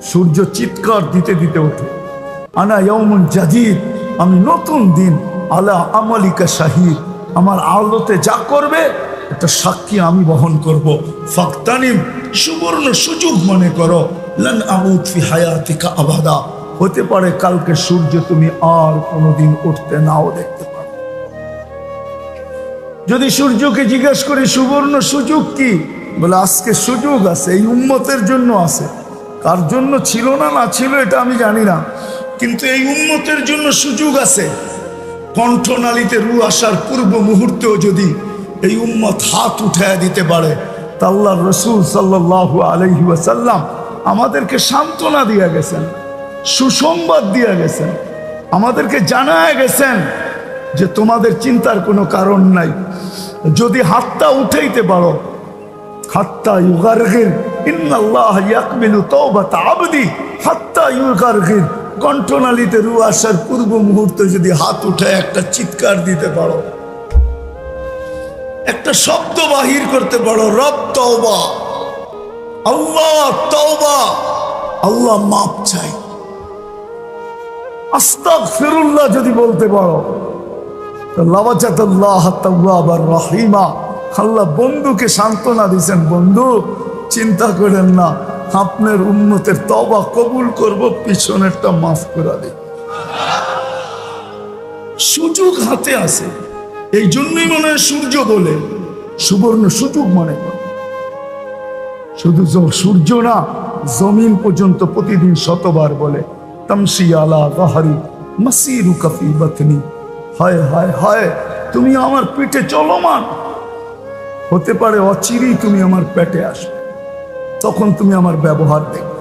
সূর্য চিৎকার দিতে দিতে ওঠে, আনা ইয়াউমুন জাদীদ, আমি নতুন দিন, আলা আমালিকা শাহিদ, আমার আলোতে যা করবে একটা সাক্ষী আমি বহন করব। ফাকতানিম, সুবর্ণ সুযোগ মনে করো, লান আমুত ফি হায়াতিকা আবাদা, হতে পারে কালকে সূর্য তুমি আর কোনোদিন উঠতে নাও দেখতে পারো। যদি সূর্যকে জিজ্ঞেস করি সুবর্ণ সুযোগ কি, বলে আজকে সুযোগ আছে, এই উম্মতের জন্য আছে। কার জন্য ছিল না না ছিল এটা আমি জানি না, কিন্তু এই উম্মতের জন্য সুযোগ আছে। কণ্ঠনালীতে রু আসার পূর্ব মুহূর্তেও যদি এই উম্মত হাত উঠায় দিতে পারে, তা আল্লাহর রাসূল সাল্লাল্লাহু আলাইহি ওয়াসাল্লাম আমাদেরকে সান্ত্বনা দিয়ে গেছেন, সুসংবাদ দিয়ে গেছেন, আমাদেরকে জানায় গেছেন যে তোমাদের চিন্তার কোনো কারণ নাই। যদি হাতটা উঠাইতে পারো, হাত্তা ইউগারগির, ইন্নাল্লাহ ইয়াকবিলু তাওবাতা আবদি হাত্তা ইউগারগির, কণ্ঠনালীতে রু আসার পূর্ব মুহূর্তে যদি হাত উঠায় একটা চিৎকার দিতে পারো, একটা শব্দ বাহির করতে পারো, রব তওবা, আল্লাহ তওবা, আল্লাহ মাপ চাই, আস্তাগফিরুল্লাহ যদি বলতে পারো, তো লাওয়াজাতাল্লাহ তাওয়াবার রহিমা, আল্লাহ বন্ধুকে সান্ত্বনা দিয়েছেন, বন্ধু চিন্তা করেন না, আপনার উম্মতের তওবা কবুল করব, পিছনেরটা মাফ করে দিই। সুযোগ হাতে আছে, এই জন্যই মনে হয় সূর্য বলে সুবর্ণ সুযোগ মনে করে। শুধু সূর্য না, জমিন পর্যন্ত প্রতিদিন শতবার বলে তামশি আলা যাহরি মাসিরুকা ফি বাতনি, হায় হায় হায় তুমি আমার পেটে চলমান, হতে পারে অচিরেই তুমি আমার পেটে আসবে, তখন তুমি আমার ব্যবহার দেখবে।